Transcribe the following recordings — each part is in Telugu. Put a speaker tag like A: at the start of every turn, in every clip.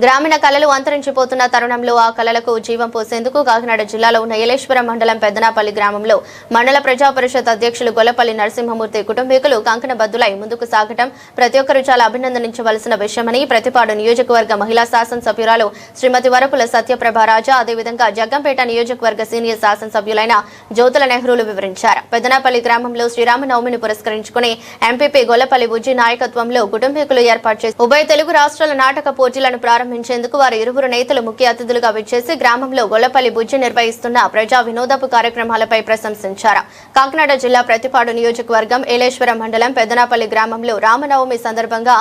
A: గ్రామీణ కళలు అంతరించిపోతున్న తరుణంలో ఆ కళలకు జీవం పోసేందుకు కాకినాడ జిల్లాలో ఉన్న ఏలేశ్వరం మండలం పెద్దనాపల్లి గ్రామంలో మండల ప్రజా పరిషత్ అధ్యక్షులు గొల్లపల్లి నరసింహమూర్తి కుటుంబీకులు కంకణబద్దులై ముందుకు సాగటం ప్రతి ఒక్కరూ చాలా అభినందించవలసిన విషయమని ప్రతిపాడు నియోజకవర్గ మహిళా శాసనసభ్యురాలు శ్రీమతి వరపుల సత్యప్రభ రాజా అదేవిధంగా జగ్గంపేట నియోజకవర్గ సీనియర్ శాసనసభ్యులైన జ్యోతుల నెహ్రూలు వివరించారు. పెద్దనాపల్లి గ్రామంలో శ్రీరామనవమిని పురస్కరించుకుని ఎంపీపీ గొల్లపల్లి బుజ్జి నాయకత్వంలో కుటుంబీకులు ఏర్పాటు చేసి ఉభయ తెలుగు రాష్ట్రాల నాటక పోటీలను ప్రారంభించేందుకు వారి ఇరువురు నేతలు ముఖ్య అతిథులుగా విచ్చేసి గ్రామంలో గొల్లపల్లి బుజ్జి నిర్వహిస్తున్న ప్రజా వినోదపు కార్యక్రమాలపై ప్రశంసించారు. కాకినాడ జిల్లా ప్రతిపాడు నియోజకవర్గం ఏలేశ్వరం మండలం పెద్దనాపల్లి గ్రామంలో రామనవమి సందర్భంగా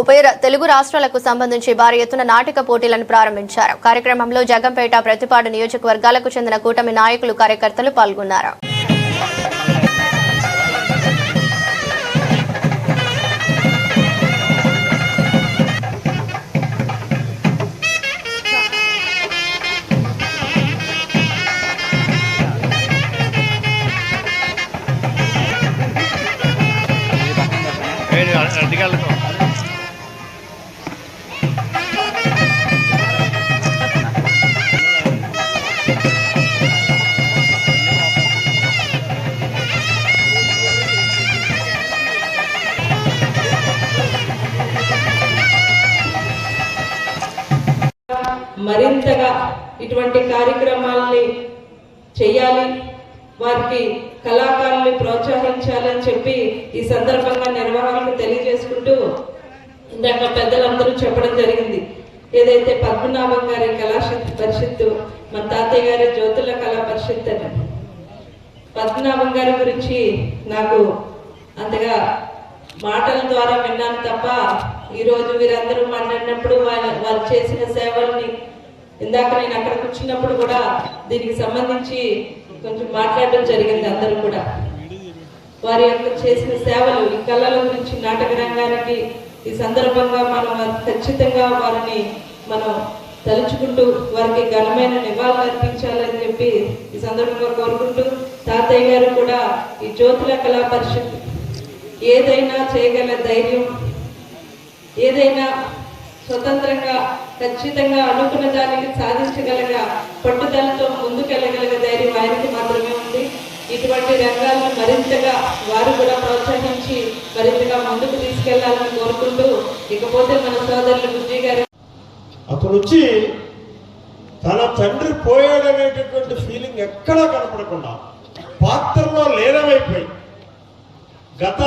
A: ఉభయ తెలుగు రాష్ట్రాలకు సంబంధించి భారీ ఎత్తున నాటక పోటీలను ప్రారంభించారు. కార్యక్రమంలో జగ్గంపేట ప్రతిపాడు నియోజకవర్గాలకు చెందిన కూటమి నాయకులు కార్యకర్తలు పాల్గొన్నారు.
B: మరింతగా ఇటువంటి కార్యక్రమాలని చేయాలి, వారికి కళాకారుల్ని ప్రోత్సహించాలని చెప్పి ఈ సందర్భంగా నిర్వాహకులకు తెలియజేసుకుంటూ ఇందాక పెద్దలందరూ చెప్పడం జరిగింది. ఏదైతే పద్మనాభం గారి కళా పరిషత్తు, మన తాతయ్య గారి జ్యోతుల కళా పరిషత్ అని, పద్మనాభం గారి గురించి నాకు అంతగా మాటల ద్వారా విన్నాను తప్ప ఈరోజు వీరందరూ మాట్లాడినప్పుడు వారు చేసిన సేవల్ని ఇందాక నేను అక్కడ కూర్చున్నప్పుడు కూడా దీనికి సంబంధించి కొంచెం మాట్లాడడం జరిగింది. అందరూ కూడా వారి యొక్క చేసిన సేవలు, ఈ కళల గురించి నాటక రంగానికి ఈ సందర్భంగా మనం ఖచ్చితంగా వారిని మనం తలుచుకుంటూ వారికి ఘనమైన నివాళులు అర్పించాలని చెప్పి ఈ సందర్భంగా కోరుకుంటూ, తాతయ్య గారు కూడా ఈ జ్యోతుల కళా పరిషత్ ఏదైనా చేయగల ధైర్యం, ఏదైనా స్వతంత్రంగా ఖచ్చితంగా అనుకున్న దానికి సాధించగలగ పట్టుదలతో ముందుకెళ్ళగలిగ ధైర్యం ఆయనకి మాత్రమే ఉంది. ఇటువంటి రంగాలను మరింతగా వారు కూడా ప్రోత్సహించి మరింతగా ముందుకు తీసుకెళ్లాలని కోరుకుంటూ, ఇకపోతే మన సోదరులు బుజ్జి గారు
C: అతను వచ్చి తన తండ్రి పోయాడనేటటువంటి ఫీలింగ్ ఎక్కడా కనపడకుండా పాత్రలో లీనమైపోయి గత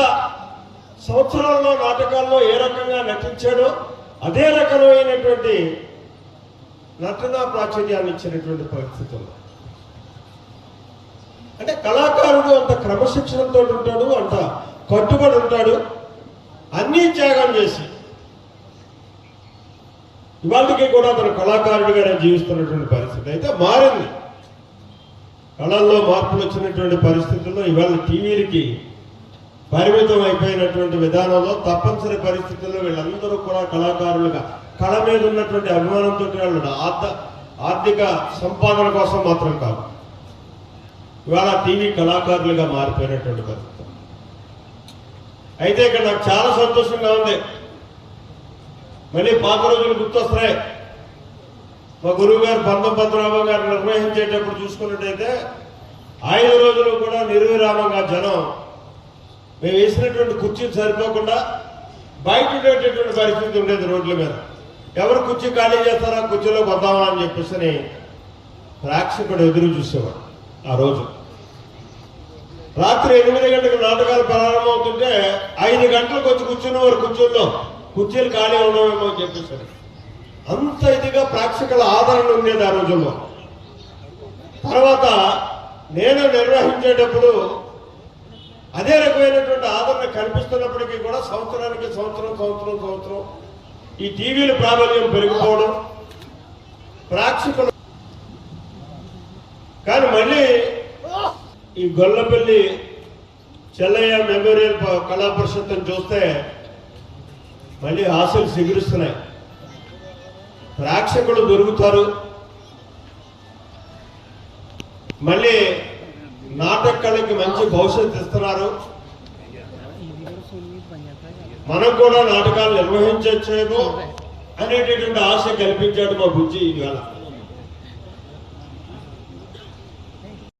C: సంవత్సరాల్లో నాటకాల్లో ఏ రకంగా నటించాడో అదే రకమైనటువంటి నటనా ప్రాచుర్యాన్ని ఇచ్చినటువంటి పరిస్థితుల్లో, అంటే కళాకారుడు అంత క్రమశిక్షణతో ఉంటాడు, అంత కట్టుబడి ఉంటాడు, అన్నీ త్యాగం చేసి ఇవాళకి కూడా అతను కళాకారుడిగానే జీవిస్తున్నటువంటి పరిస్థితి అయితే మారింది. కళల్లో మార్పులు వచ్చినటువంటి పరిస్థితుల్లో ఇవాళ టీవీలకి పరిమితం అయిపోయినటువంటి విధానంలో తప్పనిసరి పరిస్థితుల్లో వీళ్ళందరూ కూడా కళాకారులుగా కళ మీద ఉన్నటువంటి అభిమానంతో వాళ్ళు ఆర్థిక సంపాదన కోసం మాత్రం కాదు, ఇవాళ టీవీ కళాకారులుగా మారిపోయినటువంటి పరిస్థితి. అయితే ఇక్కడ నాకు చాలా సంతోషంగా ఉంది. మళ్ళీ పాత రోజులు గుర్తొస్తున్నాయి. మా గురువు గారు పద్మనాభం గారు నిర్వహించేటప్పుడు చూసుకున్నట్టయితే 5 రోజులు కూడా నిర్విరామంగా జనం మేము వేసినటువంటి కుర్చీలు సరిపోకుండా బయట ఉండేటటువంటి పరిస్థితి ఉండేది. రోడ్ల మీద ఎవరు కుర్చీ ఖాళీ చేస్తారా, కుర్చీలో వద్దామా అని చెప్పేసి ప్రేక్షకుడు ఎదురు చూసేవాడు. ఆ రోజు రాత్రి 8 గంటలకు నాటకాలు ప్రారంభమవుతుంటే 5 గంటలకు వచ్చి కూర్చున్న వారు కుర్చీలు ఖాళీ ఉండవేమో అని చెప్పేసి అంత ఇదిగా ప్రేక్షకుల ఆదరణ ఉండేది ఆ రోజుల్లో. తర్వాత నేను నిర్వహించేటప్పుడు అదే రకమైనటువంటి ఆదరణ కనిపిస్తున్నప్పటికీ కూడా సంవత్సరానికి సంవత్సరం ఈ టీవీల ప్రాబల్యం పెరిగిపోవడం, ప్రేక్షకులు కానీ మళ్ళీ ఈ గొల్లపల్లి చెల్లయ్య మెమోరియల్ కళా పరిషత్తుని చూస్తే మళ్ళీ ఆశలు సిగురుస్తున్నాయి. ప్రేక్షకులు దొరుకుతారు, మళ్ళీ నాటక కళకి మంచి భవిష్యత్తు ఇస్తున్నారు. మనం కూడా నాటకాలు నిర్వహించేమో అనేటటువంటి ఆశ కల్పించాడు మా బుజ్జి ఇవాళ.